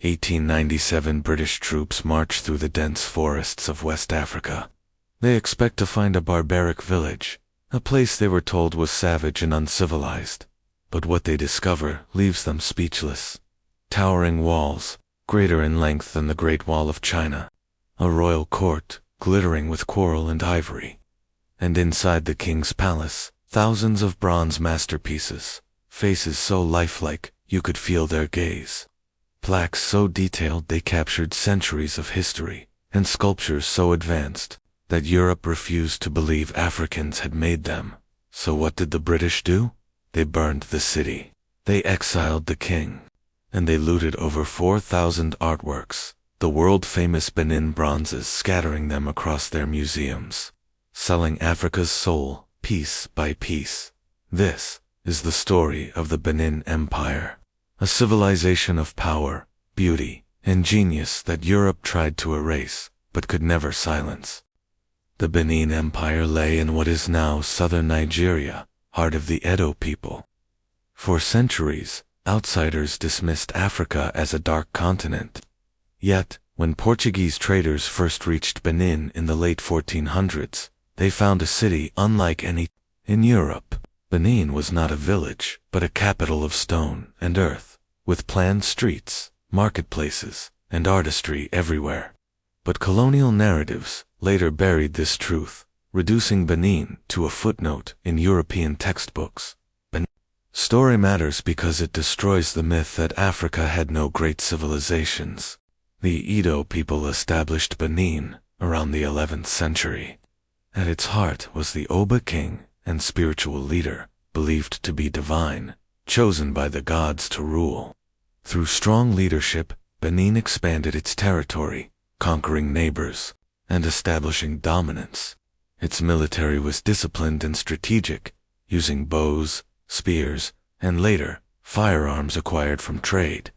1897 British troops march through the dense forests of West Africa. They expect to find a barbaric village, a place they were told was savage and uncivilized. But what they discover leaves them speechless. Towering walls, greater in length than the Great Wall of China. A royal court, glittering with coral and ivory. And inside the king's palace, thousands of bronze masterpieces, faces so lifelike you could feel their gaze. Plaques so detailed they captured centuries of history, and sculptures so advanced that Europe refused to believe Africans had made them. So what did the British do? They burned the city. They exiled the king. And they looted over 4,000 artworks, the world-famous Benin Bronzes, scattering them across their museums, selling Africa's soul, piece by piece. This is the story of the Benin Empire, a civilization of power, beauty, and genius that Europe tried to erase, but could never silence. The Benin Empire lay in what is now southern Nigeria, heart of the Edo people. For centuries, outsiders dismissed Africa as a dark continent. Yet, when Portuguese traders first reached Benin in the late 1400s, they found a city unlike any in Europe. Benin was not a village, but a capital of stone and earth, with planned streets, marketplaces, and artistry everywhere. But colonial narratives later buried this truth, reducing Benin to a footnote in European textbooks. Story matters because it destroys the myth that Africa had no great civilizations. The Edo people established Benin around the 11th century. At its heart was the Oba king and spiritual leader, believed to be divine, chosen by the gods to rule. Through strong leadership, Benin expanded its territory, conquering neighbors, and establishing dominance. Its military was disciplined and strategic, using bows, spears, and later, firearms acquired from trade.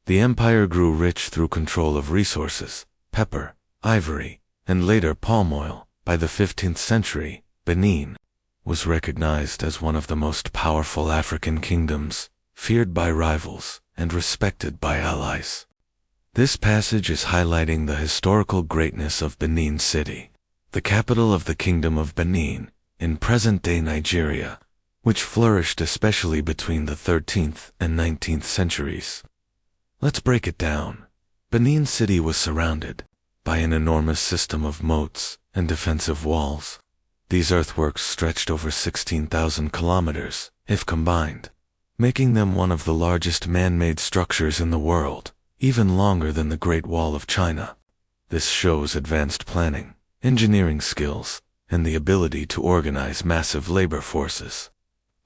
The empire grew rich through control of resources, pepper, ivory, and later palm oil. By the 15th century, Benin was recognized as one of the most powerful African kingdoms, feared by rivals and respected by allies. This passage is highlighting the historical greatness of Benin City, the capital of the Kingdom of Benin, in present-day Nigeria, which flourished especially between the 13th and 19th centuries. Let's break it down. Benin City was surrounded by an enormous system of moats and defensive walls. These earthworks stretched over 16,000 kilometers, if combined, making them one of the largest man-made structures in the world, even longer than the Great Wall of China. This shows advanced planning, engineering skills, and the ability to organize massive labor forces.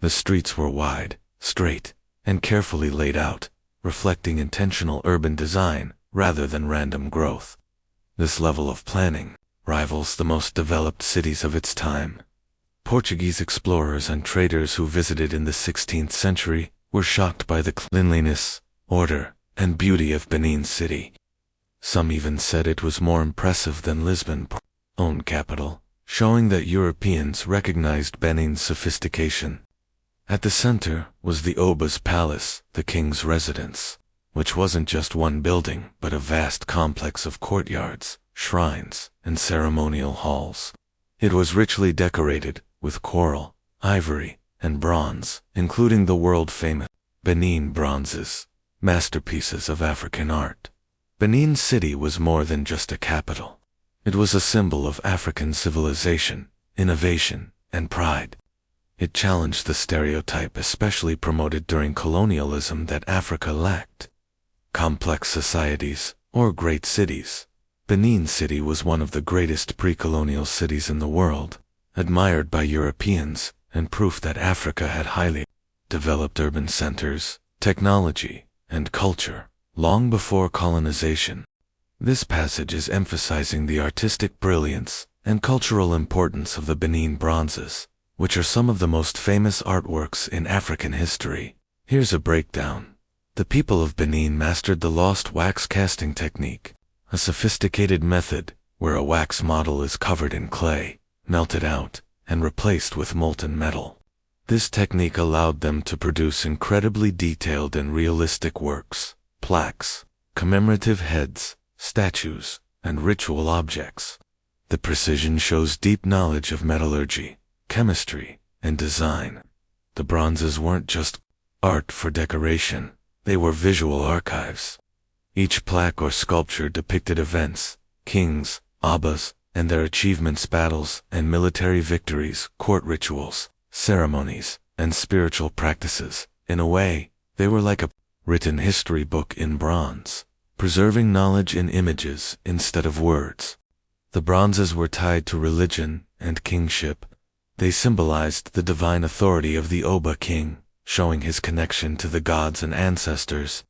The streets were wide, straight, and carefully laid out, reflecting intentional urban design rather than random growth. This level of planning rivals the most developed cities of its time. Portuguese explorers and traders who visited in the 16th century were shocked by the cleanliness, order, and beauty of Benin City. Some even said it was more impressive than Lisbon's own capital, showing that Europeans recognized Benin's sophistication. At the center was the Oba's palace, the king's residence, which wasn't just one building but a vast complex of courtyards, shrines, and ceremonial halls. It was richly decorated with coral, ivory, and bronze, including the world-famous Benin Bronzes, masterpieces of African art. Benin City was more than just a capital. It was a symbol of African civilization, innovation, and pride. It challenged the stereotype especially promoted during colonialism that Africa lacked complex societies or great cities. Benin City was one of the greatest pre-colonial cities in the world, admired by Europeans, and proof that Africa had highly developed urban centers, technology, and culture, long before colonization. This passage is emphasizing the artistic brilliance and cultural importance of the Benin Bronzes, which are some of the most famous artworks in African history. Here's a breakdown. The people of Benin mastered the lost wax casting technique, a sophisticated method where a wax model is covered in clay, melted out, and replaced with molten metal. This technique allowed them to produce incredibly detailed and realistic works, plaques, commemorative heads, statues, and ritual objects. The precision shows deep knowledge of metallurgy, chemistry, and design. The bronzes weren't just art for decoration, they were visual archives. Each plaque or sculpture depicted events, kings, abbas, and their achievements, battles and military victories, court rituals, ceremonies, and spiritual practices. In a way, they were like a written history book in bronze, preserving knowledge in images instead of words. The bronzes were tied to religion and kingship. They symbolized the divine authority of the Oba king, showing his connection to the gods and ancestors.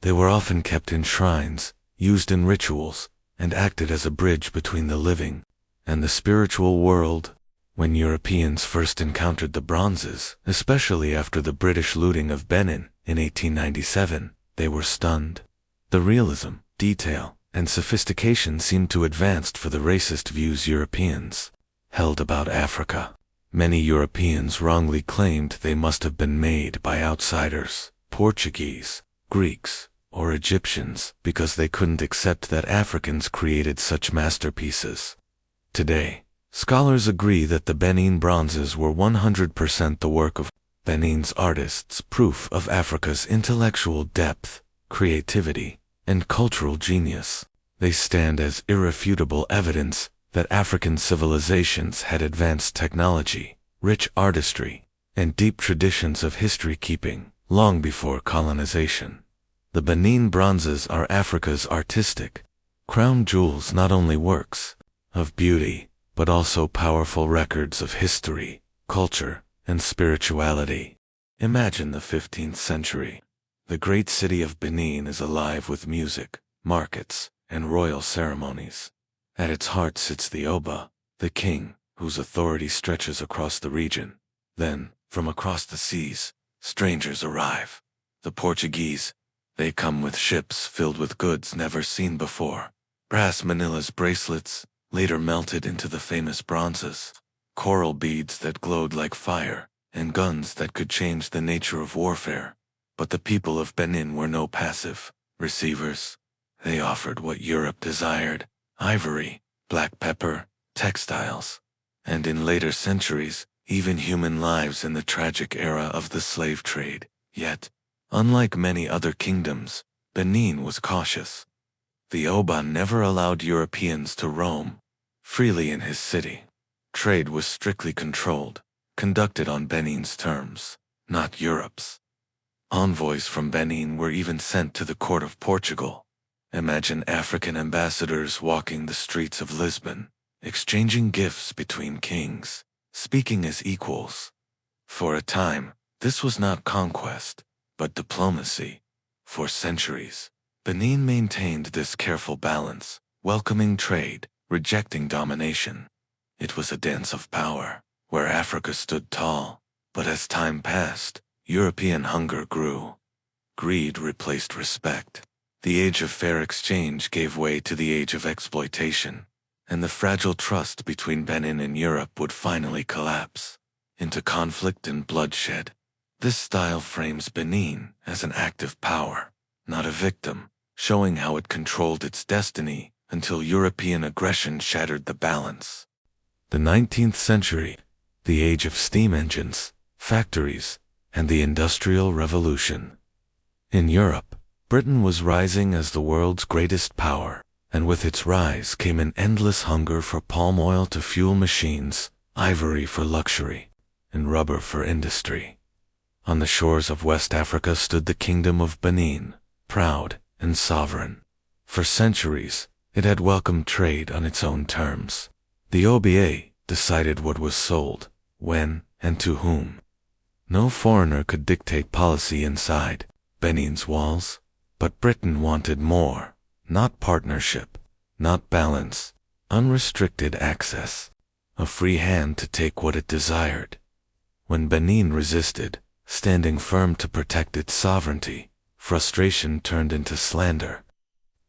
They were often kept in shrines, used in rituals, and acted as a bridge between the living and the spiritual world. When Europeans first encountered the bronzes, especially after the British looting of Benin in 1897, they were stunned. The realism, detail, and sophistication seemed too advanced for the racist views Europeans held about Africa. Many Europeans wrongly claimed they must have been made by outsiders, Portuguese, Greeks, or Egyptians, because they couldn't accept that Africans created such masterpieces. Today, scholars agree that the Benin Bronzes were 100% the work of Benin's artists, proof of Africa's intellectual depth, creativity, and cultural genius. They stand as irrefutable evidence that African civilizations had advanced technology, rich artistry, and deep traditions of history-keeping long before colonization. The Benin Bronzes are Africa's artistic crown jewels, not only works of beauty, but also powerful records of history, culture, and spirituality. Imagine the 15th century. The great city of Benin is alive with music, markets, and royal ceremonies. At its heart sits the Oba, the king, whose authority stretches across the region. Then, from across the seas, strangers arrive. The Portuguese. They come with ships filled with goods never seen before. Brass manillas bracelets, later melted into the famous bronzes, coral beads that glowed like fire, and guns that could change the nature of warfare. But the people of Benin were no passive receivers. They offered what Europe desired: ivory, black pepper, textiles, and in later centuries, even human lives in the tragic era of the slave trade. Yet, unlike many other kingdoms, Benin was cautious. The Oba never allowed Europeans to roam freely in his city. Trade was strictly controlled, conducted on Benin's terms, not Europe's. Envoys from Benin were even sent to the court of Portugal. Imagine African ambassadors walking the streets of Lisbon, exchanging gifts between kings, speaking as equals. For a time, this was not conquest, but diplomacy. For centuries, Benin maintained this careful balance, welcoming trade, rejecting domination. It was a dance of power, where Africa stood tall. But as time passed, European hunger grew. Greed replaced respect. The age of fair exchange gave way to the age of exploitation, and the fragile trust between Benin and Europe would finally collapse into conflict and bloodshed. This style frames Benin as an active power, not a victim, showing how it controlled its destiny until European aggression shattered the balance. The 19th century, the age of steam engines, factories, and the Industrial Revolution. In Europe, Britain was rising as the world's greatest power, and with its rise came an endless hunger for palm oil to fuel machines, ivory for luxury, and rubber for industry. On the shores of West Africa stood the Kingdom of Benin, proud and sovereign. For centuries, it had welcomed trade on its own terms. The OBA decided what was sold, when, and to whom. No foreigner could dictate policy inside Benin's walls, but Britain wanted more, not partnership, not balance, unrestricted access, a free hand to take what it desired. When Benin resisted, standing firm to protect its sovereignty, frustration turned into slander.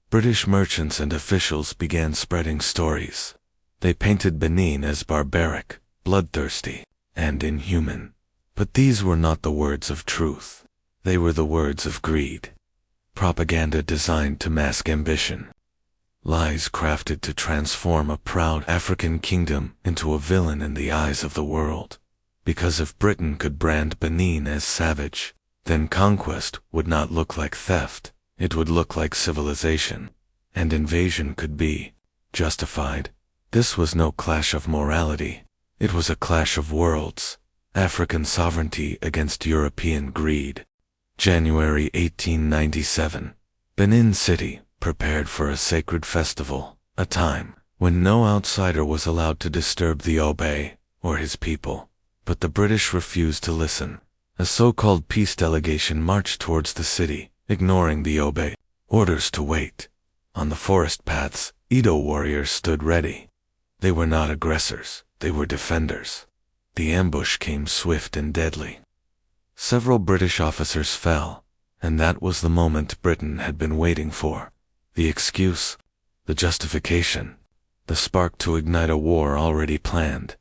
British merchants and officials began spreading stories. They painted Benin as barbaric, bloodthirsty, and inhuman. But these were not the words of truth. They were the words of greed. propaganda designed to mask ambition, lies crafted to transform a proud African kingdom into a villain in the eyes of the world. Because if Britain could brand Benin as savage, then conquest would not look like theft, it would look like civilization, and invasion could be justified. This was no clash of morality, it was a clash of worlds, African sovereignty against European greed. January 1897. Benin City prepared for a sacred festival, a time when no outsider was allowed to disturb the Obe or his people. But the British refused to listen. A so-called peace delegation marched towards the city, ignoring the Obe orders to wait. On the forest paths, Edo warriors stood ready. They were not aggressors, they were defenders. The ambush came swift and deadly. Several British officers fell, and that was the moment Britain had been waiting for. The excuse, the justification, the spark to ignite a war already planned.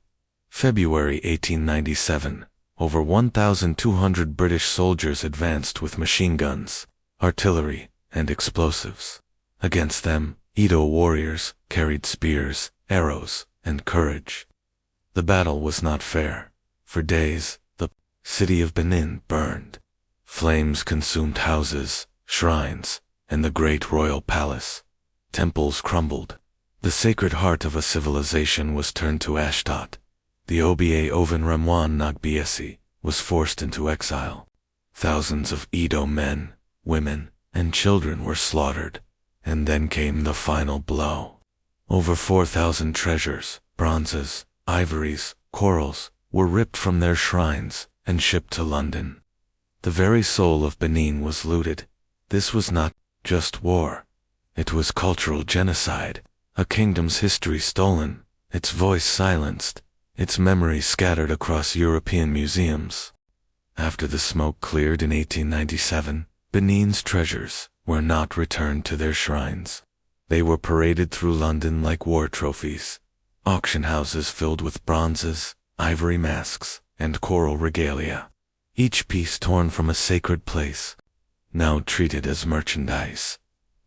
February 1897, over 1,200 British soldiers advanced with machine guns, artillery, and explosives. Against them, Edo warriors carried spears, arrows, and courage. The battle was not fair. For days, the city of Benin burned. Flames consumed houses, shrines, and the great royal palace. Temples crumbled. The sacred heart of a civilization was turned to ashdot. The Oba Oven Ramwan Nagbiesi was forced into exile. Thousands of Edo men, women, and children were slaughtered. And then came the final blow. Over 4,000 treasures, bronzes, ivories, corals, were ripped from their shrines and shipped to London. The very soul of Benin was looted. This was not just war. It was cultural genocide, a kingdom's history stolen, its voice silenced, its memory scattered across European museums. After the smoke cleared in 1897, Benin's treasures were not returned to their shrines. They were paraded through London like war trophies. Auction houses filled with bronzes, ivory masks, and coral regalia. Each piece torn from a sacred place, now treated as merchandise.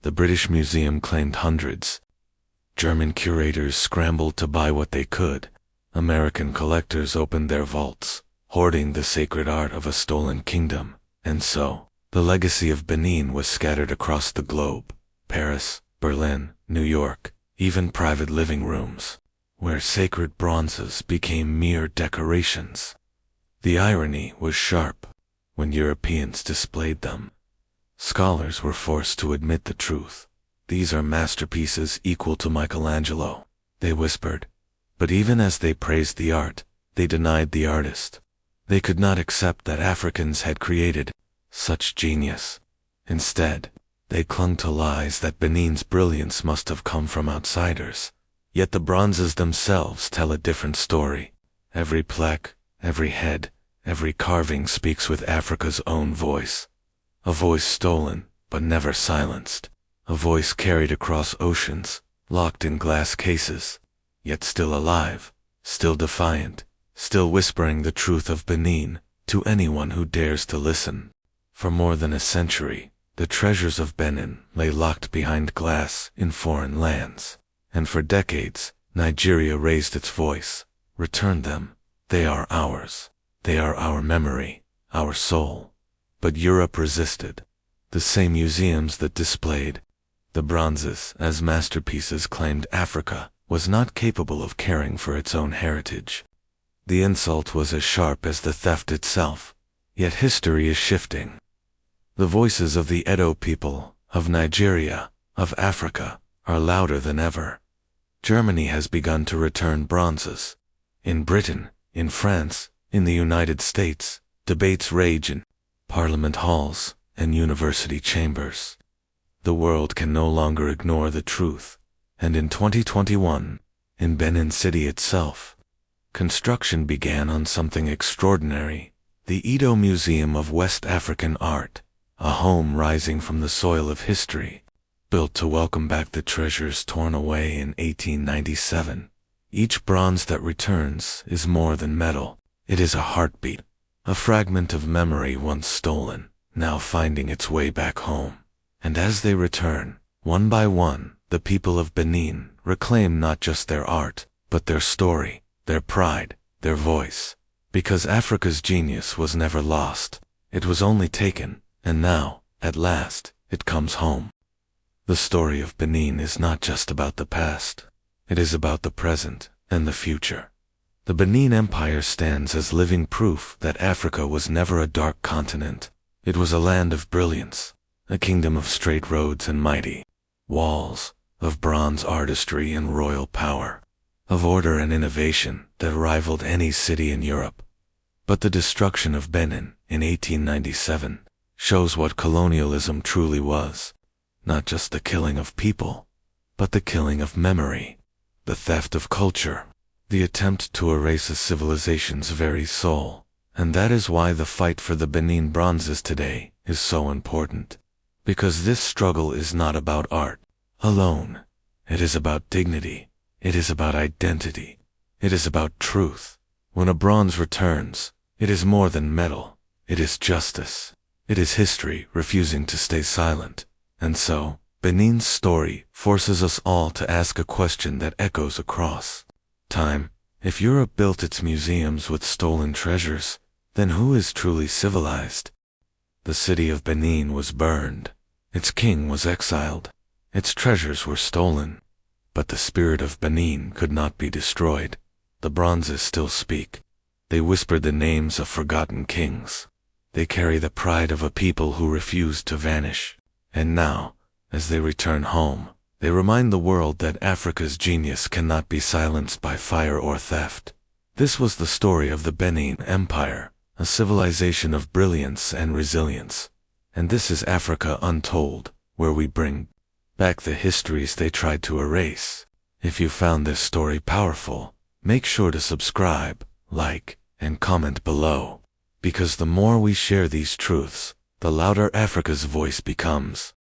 The British Museum claimed hundreds. German curators scrambled to buy what they could. American collectors opened their vaults, hoarding the sacred art of a stolen kingdom. And so, the legacy of Benin was scattered across the globe. Paris, Berlin, New York, even private living rooms, where sacred bronzes became mere decorations. The irony was sharp when Europeans displayed them. Scholars were forced to admit the truth. These are masterpieces equal to Michelangelo, they whispered. But even as they praised the art, they denied the artist. They could not accept that Africans had created such genius. Instead, they clung to lies that Benin's brilliance must have come from outsiders. Yet the bronzes themselves tell a different story. Every plaque, every head, every carving speaks with Africa's own voice. A voice stolen, but never silenced. A voice carried across oceans, locked in glass cases, yet still alive, still defiant, still whispering the truth of Benin to anyone who dares to listen. For more than a century, the treasures of Benin lay locked behind glass in foreign lands. And for decades, Nigeria raised its voice. Return them. They are ours. They are our memory, our soul. But Europe resisted. The same museums that displayed the bronzes as masterpieces claimed Africa was not capable of caring for its own heritage. The insult was as sharp as the theft itself. Yet history is shifting. The voices of the Edo people, of Nigeria, of Africa, are louder than ever. Germany has begun to return bronzes. In Britain, in France, in the United States, debates rage in parliament halls and university chambers. The world can no longer ignore the truth. And in 2021, in Benin City itself, construction began on something extraordinary. The Edo Museum of West African Art, a home rising from the soil of history, built to welcome back the treasures torn away in 1897. Each bronze that returns is more than metal. It is a heartbeat, a fragment of memory once stolen, now finding its way back home. And as they return, one by one, the people of Benin reclaim not just their art, but their story, their pride, their voice. Because Africa's genius was never lost. It was only taken, and now, at last, it comes home. The story of Benin is not just about the past. It is about the present and the future. The Benin Empire stands as living proof that Africa was never a dark continent. It was a land of brilliance, a kingdom of straight roads and mighty walls, of bronze artistry and royal power, of order and innovation that rivaled any city in Europe. But the destruction of Benin in 1897 shows what colonialism truly was. Not just the killing of people, but the killing of memory, the theft of culture, the attempt to erase a civilization's very soul. And that is why the fight for the Benin Bronzes today is so important. Because this struggle is not about art alone. It is about dignity. It is about identity. It is about truth. When a bronze returns, it is more than metal. It is justice. It is history refusing to stay silent. And so, Benin's story forces us all to ask a question that echoes across time. If Europe built its museums with stolen treasures, then who is truly civilized? The city of Benin was burned. Its king was exiled. Its treasures were stolen. But the spirit of Benin could not be destroyed. The bronzes still speak. They whisper the names of forgotten kings. They carry the pride of a people who refused to vanish. And now, as they return home, they remind the world that Africa's genius cannot be silenced by fire or theft. This was the story of the Benin Empire, a civilization of brilliance and resilience. And this is Africa Untold, where we bring back the histories they tried to erase. If you found this story powerful, make sure to subscribe, like, and comment below. Because the more we share these truths, the louder Africa's voice becomes.